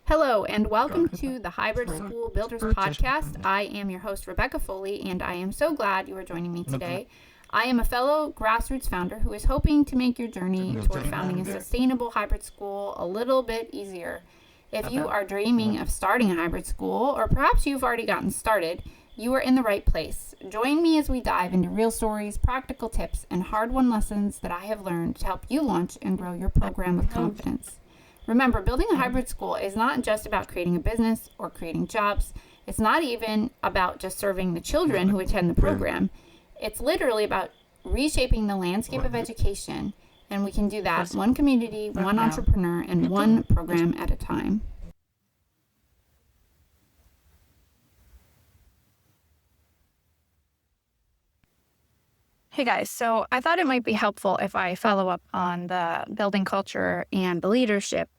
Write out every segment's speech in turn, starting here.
Hello, and welcome to the Hybrid School Builders Podcast. I am your host, Rebecca Foley, and I am so glad you are joining me today. I am a fellow grassroots founder who is hoping to make your journey toward founding a sustainable hybrid school a little bit easier. If you are dreaming of starting a hybrid school, or perhaps you've already gotten started, you are in the right place. Join me as we dive into real stories, practical tips, and hard-won lessons that I have learned to help you launch and grow your program with confidence. Remember, building a hybrid school is not just about creating a business or creating jobs. It's not even about just serving the children who attend the program. It's literally about reshaping the landscape of education, and we can do that one community, one entrepreneur, and one program at a time. Hey guys, so I thought it might be helpful if I follow up on the building culture and the leadership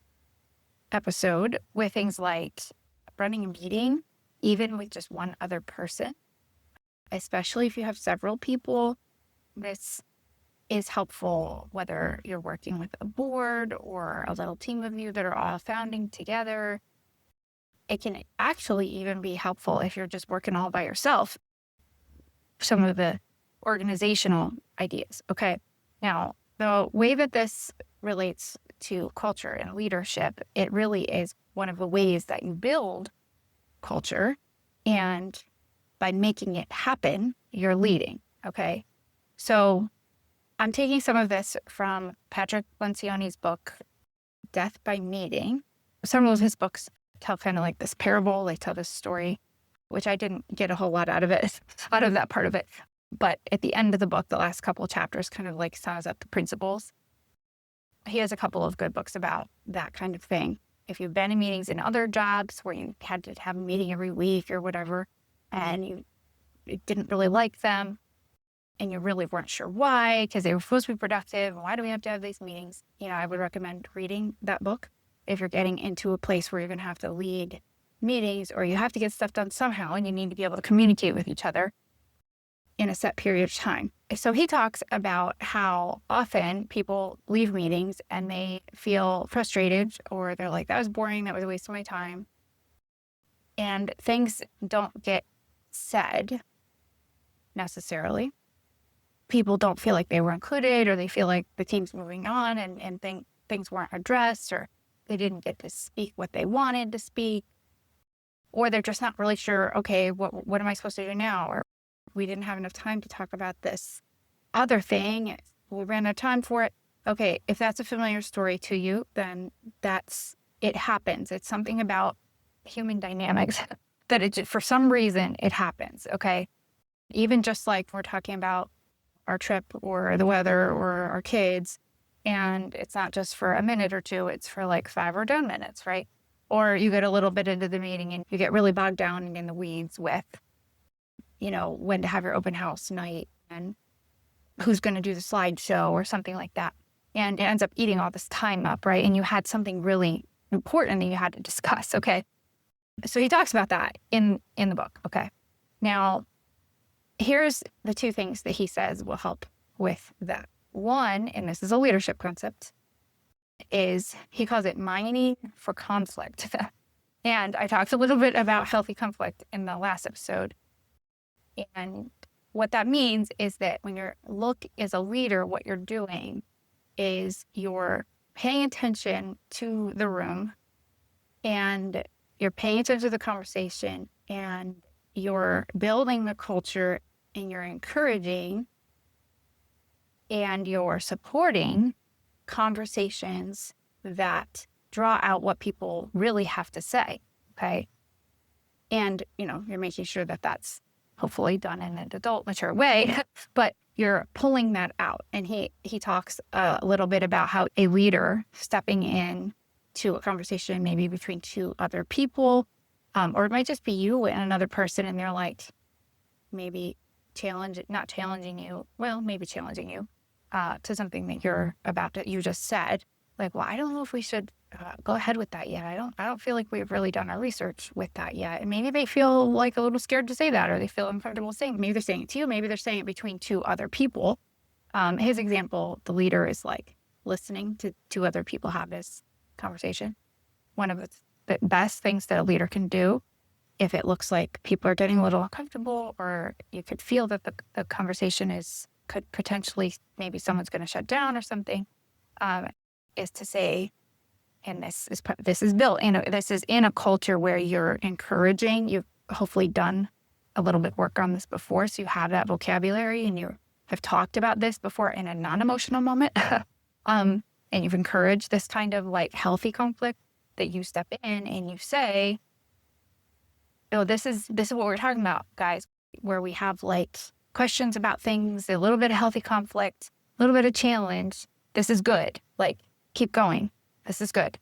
episode with things like running a meeting, even with just one other person, especially if you have several people. This is helpful whether you're working with a board or a little team of you that are all founding together. It can actually even be helpful if you're just working all by yourself. Some of the organizational ideas. Okay. Now, the way that this relates to culture and leadership, it really is one of the ways that you build culture. And by making it happen, you're leading. Okay. So I'm taking some of this from Patrick Lencioni's book, Death by Meeting. Some of his books tell kind of like this parable. They tell this story, which I didn't get a whole lot out of it, out of that part of it. But at the end of the book, the last couple of chapters kind of like sums up the principles. He has a couple of good books about that kind of thing. If you've been in meetings in other jobs where you had to have a meeting every week or whatever, and you didn't really like them, and you really weren't sure why, because they were supposed to be productive, and why do we have to have these meetings? I would recommend reading that book if you're getting into a place where you're going to have to lead meetings or you have to get stuff done somehow and you need to be able to communicate with each other in a set period of time. So he talks about how often people leave meetings and they feel frustrated, or they're like, that was boring, that was a waste of my time. And things don't get said necessarily. People don't feel like they were included, or they feel like the team's moving on and things weren't addressed, or they didn't get to speak what they wanted to speak, or they're just not really sure, okay, what am I supposed to do now? Or we didn't have enough time to talk about this other thing. We ran out of time for it. Okay, if that's a familiar story to you, then it happens. It's something about human dynamics that for some reason it happens, okay? Even just like we're talking about our trip or the weather or our kids, and it's not just for a minute or two, it's for like 5 or 10 minutes, right? Or you get a little bit into the meeting and you get really bogged down in the weeds with when to have your open house night and who's going to do the slideshow or something like that. And it ends up eating all this time up, right? And you had something really important that you had to discuss, okay? So he talks about that in the book, okay? Now, here's the two things that he says will help with that. One, and this is a leadership concept, is he calls it mining for conflict. And I talked a little bit about healthy conflict in the last episode. And what that means is that when you're as a leader, what you're doing is you're paying attention to the room, and you're paying attention to the conversation, and you're building the culture, and you're encouraging and you're supporting conversations that draw out what people really have to say, okay? And, you're making sure that that's hopefully done in an adult, mature way, but you're pulling that out. And he talks a little bit about how a leader stepping in to a conversation maybe between two other people, or it might just be you and another person, and they're like maybe not challenging you, well, maybe challenging you to something that you just said. Like, well, I don't know if we should go ahead with that yet. I don't feel like we've really done our research with that yet. And maybe they feel like a little scared to say that, or they feel uncomfortable saying it. Maybe they're saying it to you. Maybe they're saying it between two other people. His example, the leader is like listening to two other people have this conversation. One of the best things that a leader can do if it looks like people are getting a little uncomfortable, or you could feel that the conversation could potentially, maybe someone's going to shut down or something, is to say, and this is built in, this is in a culture where you're encouraging, you've hopefully done a little bit work on this before, so you have that vocabulary and you have talked about this before in a non-emotional moment, and you've encouraged this kind of like healthy conflict, that you step in and you say, oh, this is what we're talking about, guys, where we have like questions about things, a little bit of healthy conflict, a little bit of challenge. This is good. Like, keep going. This is good.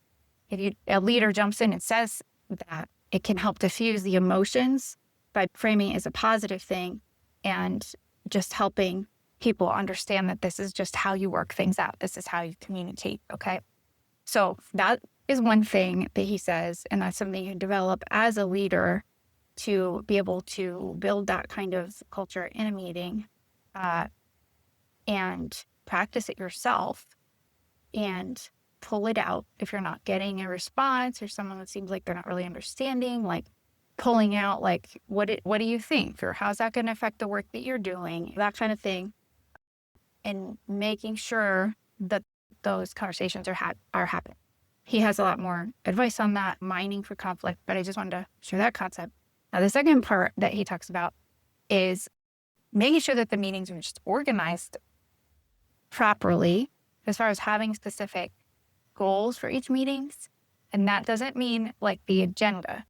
If a leader jumps in and says that, it can help diffuse the emotions by framing it as a positive thing and just helping people understand that this is just how you work things out. This is how you communicate, okay? So that is one thing that he says, and that's something you develop as a leader to be able to build that kind of culture in a meeting, and practice it yourself and pull it out if you're not getting a response or someone that seems like they're not really understanding, like pulling out like, what do you think, or how's that going to affect the work that you're doing, that kind of thing, and making sure that those conversations are happening. He has a lot more advice on that, mining for conflict, but I just wanted to share that concept. Now, the second part that he talks about is making sure that the meetings are just organized properly as far as having specific goals for each meetings. And that doesn't mean like the agenda.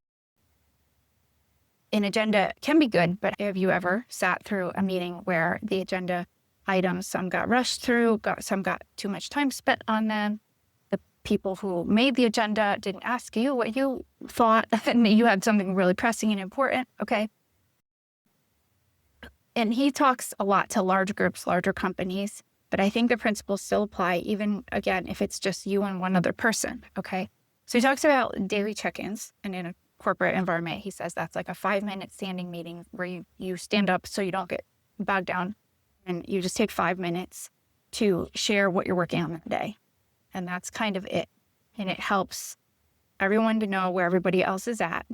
An agenda can be good, but have you ever sat through a meeting where the agenda items, some got rushed through, some got too much time spent on them? The people who made the agenda didn't ask you what you thought, and you had something really pressing and important, okay? And he talks a lot to large groups, larger companies, but I think the principles still apply even, again, if it's just you and one other person, okay? So he talks about daily check-ins, and in a corporate environment, he says that's like a 5-minute standing meeting where you stand up so you don't get bogged down, and you just take 5 minutes to share what you're working on that day. And that's kind of it. And it helps everyone to know where everybody else is at,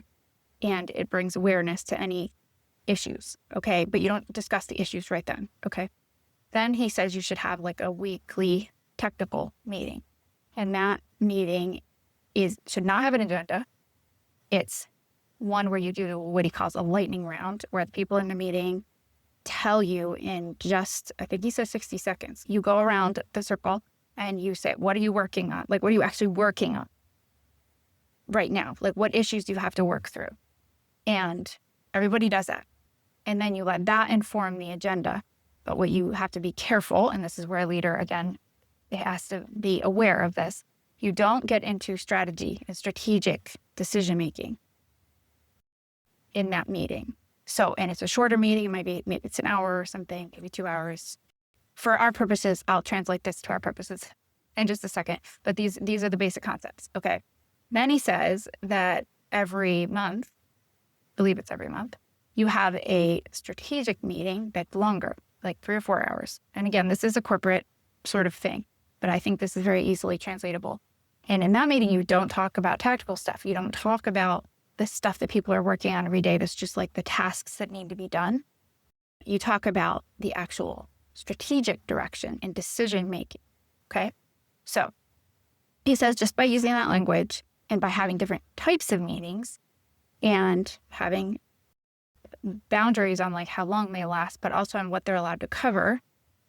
and it brings awareness to any issues, okay? But you don't discuss the issues right then, okay? Then he says you should have like a weekly technical meeting. And that meeting should not have an agenda. It's one where you do what he calls a lightning round, where the people in the meeting tell you in just, I think he says 60 seconds. You go around the circle and you say, what are you working on? Like, what are you actually working on right now? Like, what issues do you have to work through? And everybody does that. And then you let that inform the agenda. But what you have to be careful, and this is where a leader, again, it has to be aware of this, you don't get into strategy and strategic decision-making in that meeting. So, and it's a shorter meeting, maybe it's an hour or something, maybe 2 hours. For our purposes, I'll translate this to our purposes in just a second, but these are the basic concepts, okay? Then he says that every month, I believe it's every month, you have a strategic meeting that's longer, like 3 or 4 hours. And again, this is a corporate sort of thing, but I think this is very easily translatable. And in that meeting, you don't talk about tactical stuff. You don't talk about the stuff that people are working on every day. That's just like the tasks that need to be done. You talk about the actual strategic direction and decision making, okay? So he says just by using that language and by having different types of meetings and having boundaries on like how long they last, but also on what they're allowed to cover,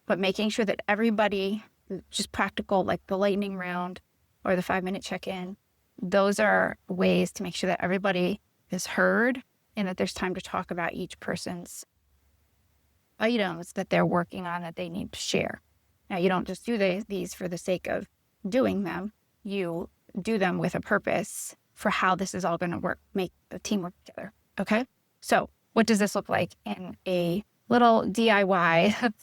but making sure that everybody, just practical, like the lightning round or the 5-minute check-in, those are ways to make sure that everybody is heard and that there's time to talk about each person's items that they're working on that they need to share. Now, you don't just do these for the sake of doing them. You do them with a purpose for how this is all going to work, make the team work together, okay? So what does this look like in a little DIY?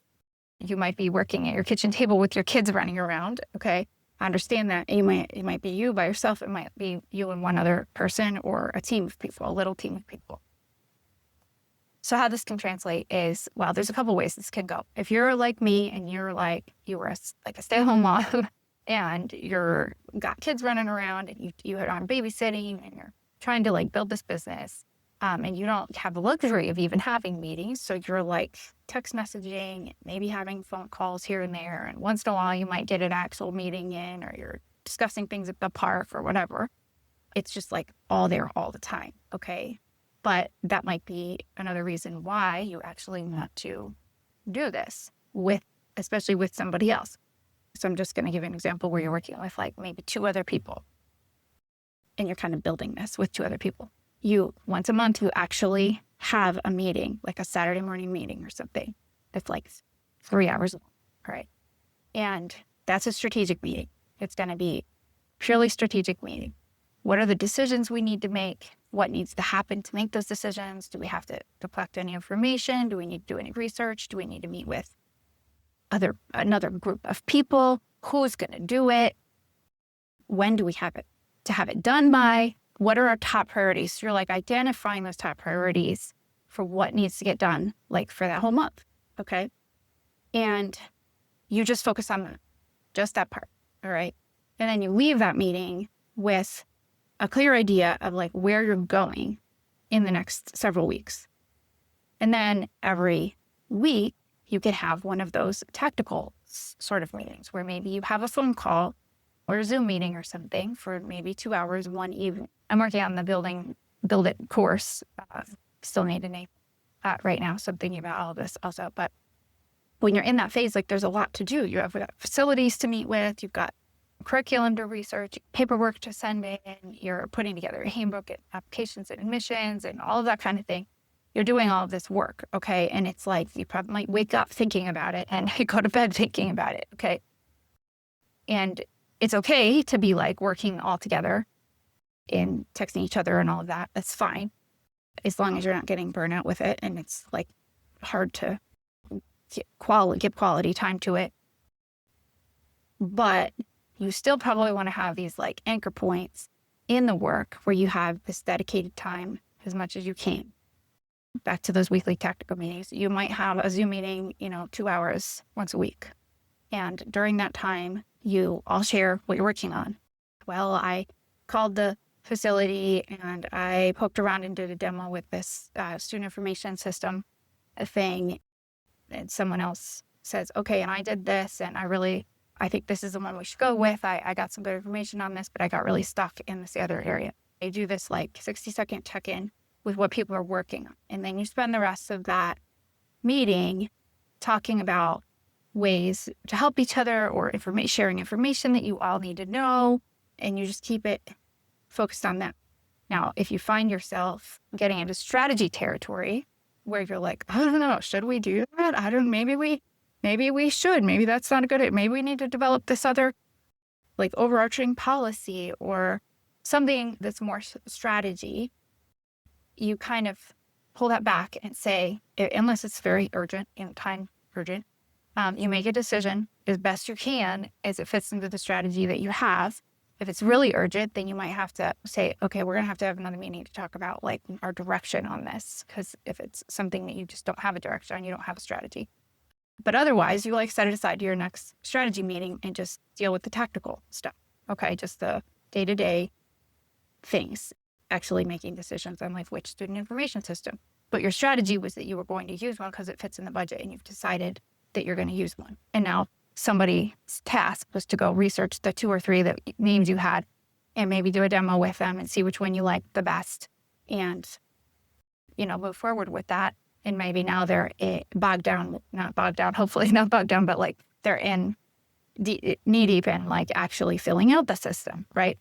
You might be working at your kitchen table with your kids running around, okay? I understand that it might be you by yourself. It might be you and one other person or a team of people, a little team of people. So how this can translate is, well, there's a couple ways this can go. If you're like me and you were a stay-at-home mom and you're got kids running around and you are on babysitting and you're trying to like build this business, and you don't have the luxury of even having meetings. So you're like text messaging, maybe having phone calls here and there. And once in a while you might get an actual meeting in, or you're discussing things at the park or whatever. It's just like all there all the time. Okay. But that might be another reason why you actually want to do this especially with somebody else. So I'm just going to give an example where you're working with like maybe 2 other people and you're kind of building this with 2 other people. Once a month, you actually have a meeting, like a Saturday morning meeting or something that's like 3 hours long. All right. And that's a strategic meeting. It's going to be purely strategic meeting. What are the decisions we need to make? What needs to happen to make those decisions? Do we have to collect any information? Do we need to do any research? Do we need to meet with another group of people? Who's going to do it? When do we have it to have it done by? What are our top priorities? So you're like identifying those top priorities for what needs to get done, like for that whole month. Okay. And you just focus on just that part. All right. And then you leave that meeting with a clear idea of like where you're going in the next several weeks. And then every week you could have one of those tactical sort of meetings where maybe you have a phone call or a Zoom meeting or something for maybe 2 hours one evening. I'm working on the Build It course. Still need a name right now, so I'm thinking about all of this also. But when you're in that phase, like there's a lot to do. You have facilities to meet with, you've got curriculum to research, paperwork to send in, you're putting together a handbook and applications and admissions and all of that kind of thing. You're doing all of this work, okay? And it's like you probably might wake up thinking about it and go to bed thinking about it, okay? And it's okay to be like working all together and texting each other and all of that. That's fine, as long as you're not getting burnout with it and it's like hard to give quality time to it. But you still probably want to have these like anchor points in the work where you have this dedicated time as much as you can. Back to those weekly tactical meetings. You might have a Zoom meeting, 2 hours once a week. And during that time, you all share what you're working on. Well, I called the facility and I poked around and did a demo with this student information system thing. And someone else says, okay, and I did this and I think this is the one we should go with. I got some good information on this, but I got really stuck in this other area. I do this like 60-second check-in with what people are working on. And then you spend the rest of that meeting talking about ways to help each other or sharing information that you all need to know. And you just keep it focused on that. Now, if you find yourself getting into strategy territory where you're like, I don't know, should we do that? Maybe we should. Maybe that's not a good idea. Maybe we need to develop this other like overarching policy or something that's more strategy. You kind of pull that back and say, unless it's very urgent and time urgent, you make a decision as best you can as it fits into the strategy that you have. If it's really urgent, then you might have to say, okay, we're going to have another meeting to talk about like our direction on this. Because if it's something that you just don't have a direction on, you don't have a strategy. But otherwise, you like set it aside to your next strategy meeting and just deal with the tactical stuff. Okay, just the day-to-day things, actually making decisions on like which student information system. But your strategy was that you were going to use one because it fits in the budget and you've decided that you're going to use one. And now somebody's task was to go research the 2 or 3 names you had and maybe do a demo with them and see which one you liked the best and, move forward with that. And maybe now they're hopefully not bogged down, but like they're knee deep in like actually filling out the system, right?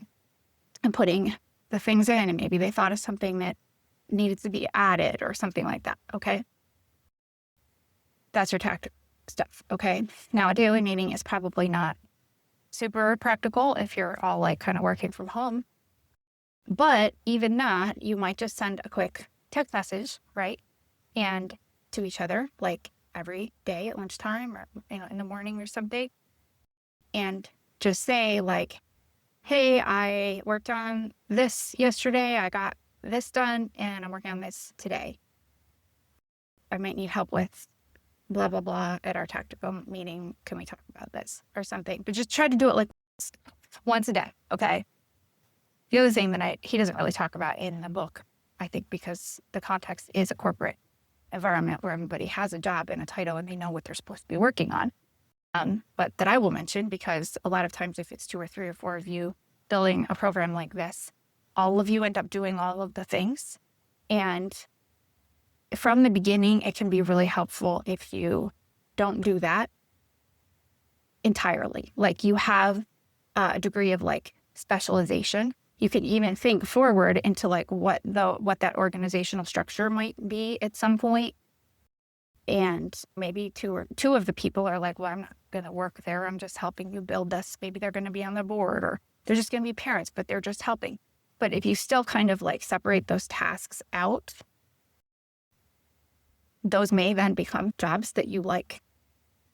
And putting the things in, and maybe they thought of something that needed to be added or something like that, okay? That's your tactical stuff, okay? Now, a daily meeting is probably not super practical if you're all like kind of working from home. But even that, you might just send a quick text message, right? And to each other, like every day at lunchtime or in the morning or something, and just say like, hey, I worked on this yesterday, I got this done, and I'm working on this today. I might need help with blah, blah, blah at our tactical meeting. Can we talk about this or something? But just try to do it like once a day. Okay. The other thing that he doesn't really talk about in the book, I think because the context is a corporate environment where everybody has a job and a title and they know what they're supposed to be working on. But that I will mention, because a lot of times if it's 2 or 3 or 4 of you building a program like this, all of you end up doing all of the things. And from the beginning, it can be really helpful if you don't do that entirely. Like you have a degree of like specialization. You can even think forward into like what that organizational structure might be at some point. And maybe two of the people are like, well, I'm not going to work there. I'm just helping you build this. Maybe they're going to be on the board, or they're just going to be parents, but they're just helping. But if you still kind of like separate those tasks out, those may then become jobs that you like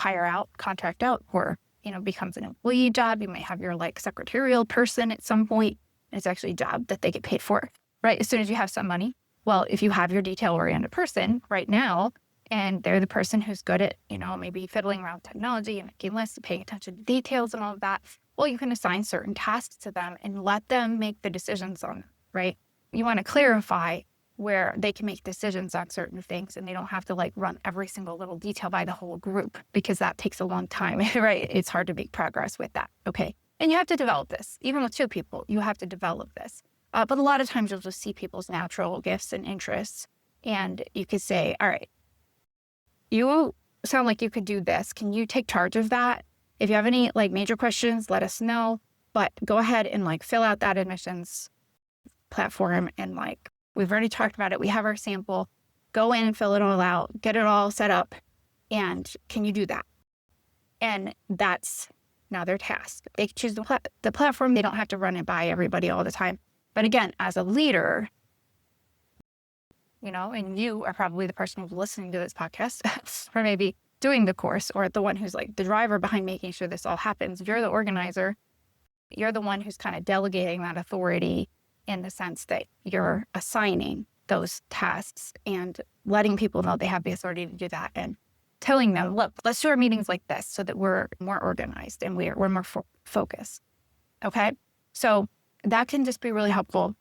hire out, contract out, or, becomes an employee job. You may have your like secretarial person at some point. It's actually a job that they get paid for, right? As soon as you have some money. Well, if you have your detail-oriented person right now, and they're the person who's good at, maybe fiddling around with technology and making lists, paying attention to details and all of that, well, you can assign certain tasks to them and let them make the decisions on them, right? You want to clarify where they can make decisions on certain things and they don't have to like run every single little detail by the whole group, because that takes a long time, right? It's hard to make progress with that, okay? And you have to develop this. Even with 2 people, you have to develop this. But a lot of times you'll just see people's natural gifts and interests, and you could say, all right, you sound like you could do this. Can you take charge of that? If you have any like major questions, let us know. But go ahead and like fill out that admissions platform. And like, we've already talked about it. We have our sample. Go in and fill it all out. Get it all set up. And can you do that? And that's now their task. They choose the platform. They don't have to run it by everybody all the time. But again, as a leader, and you are probably the person who's listening to this podcast or maybe doing the course, or the one who's like the driver behind making sure this all happens. If you're the organizer, you're the one who's kind of delegating that authority in the sense that you're assigning those tasks and letting people know they have the authority to do that, and telling them, look, let's do our meetings like this so that we're more organized and we're more focused. Okay. So that can just be really helpful.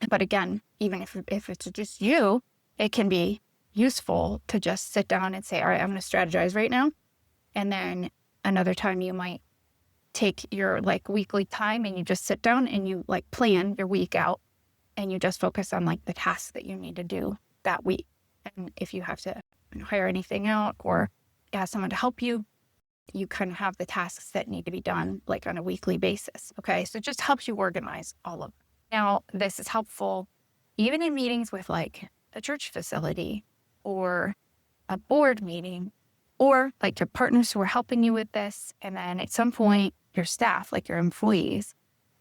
But again, even if it's just you, it can be useful to just sit down and say, all right, I'm going to strategize right now. And then another time you might take your like weekly time and you just sit down and you like plan your week out, and you just focus on like the tasks that you need to do that week. And if you have to hire anything out or ask someone to help you, you kind of have the tasks that need to be done like on a weekly basis. Okay. So it just helps you organize all of them. Now, this is helpful even in meetings with like a church facility or a board meeting, or like your partners who are helping you with this. And then at some point, your staff, like your employees,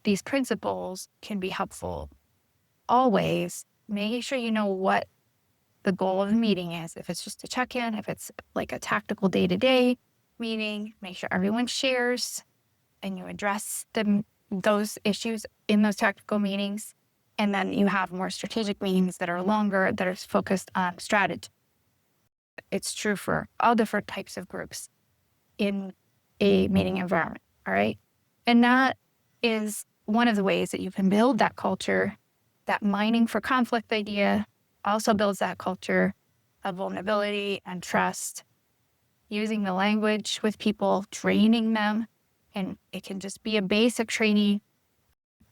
these principles can be helpful always. Making sure you know what the goal of the meeting is. If it's just a check-in, if it's like a tactical day-to-day meeting, make sure everyone shares and you address those issues in those tactical meetings. And then you have more strategic meetings that are longer, that are focused on strategy. It's true for all different types of groups in a meeting environment. All right. And that is one of the ways that you can build that culture. That mining for conflict idea also builds that culture of vulnerability and trust, using the language with people, training them. And it can just be a basic training,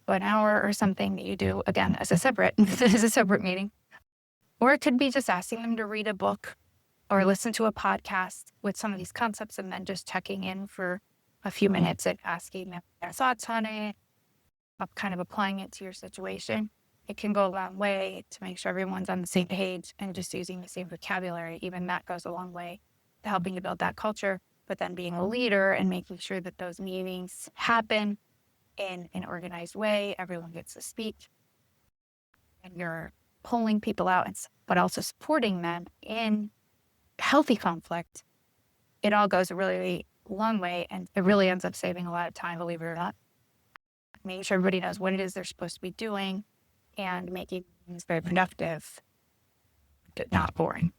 an hour or something that you do, again, as a separate meeting. Or it could be just asking them to read a book or listen to a podcast with some of these concepts, and then just checking in for a few minutes and asking them their thoughts on it, kind of applying it to your situation. It can go a long way to make sure everyone's on the same page and just using the same vocabulary. Even that goes a long way to helping you build that culture. But then being a leader and making sure that those meetings happen in an organized way, everyone gets to speak, and you're pulling people out, but also supporting them in healthy conflict. It all goes a really long way, and it really ends up saving a lot of time, believe it or not. Making sure everybody knows what it is they're supposed to be doing and making things very productive, not boring.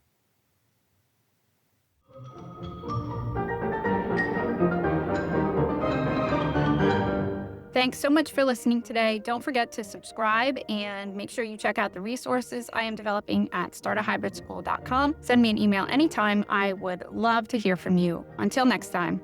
Thanks so much for listening today. Don't forget to subscribe and make sure you check out the resources I am developing at startahybridSchool.com. Send me an email anytime. I would love to hear from you. Until next time.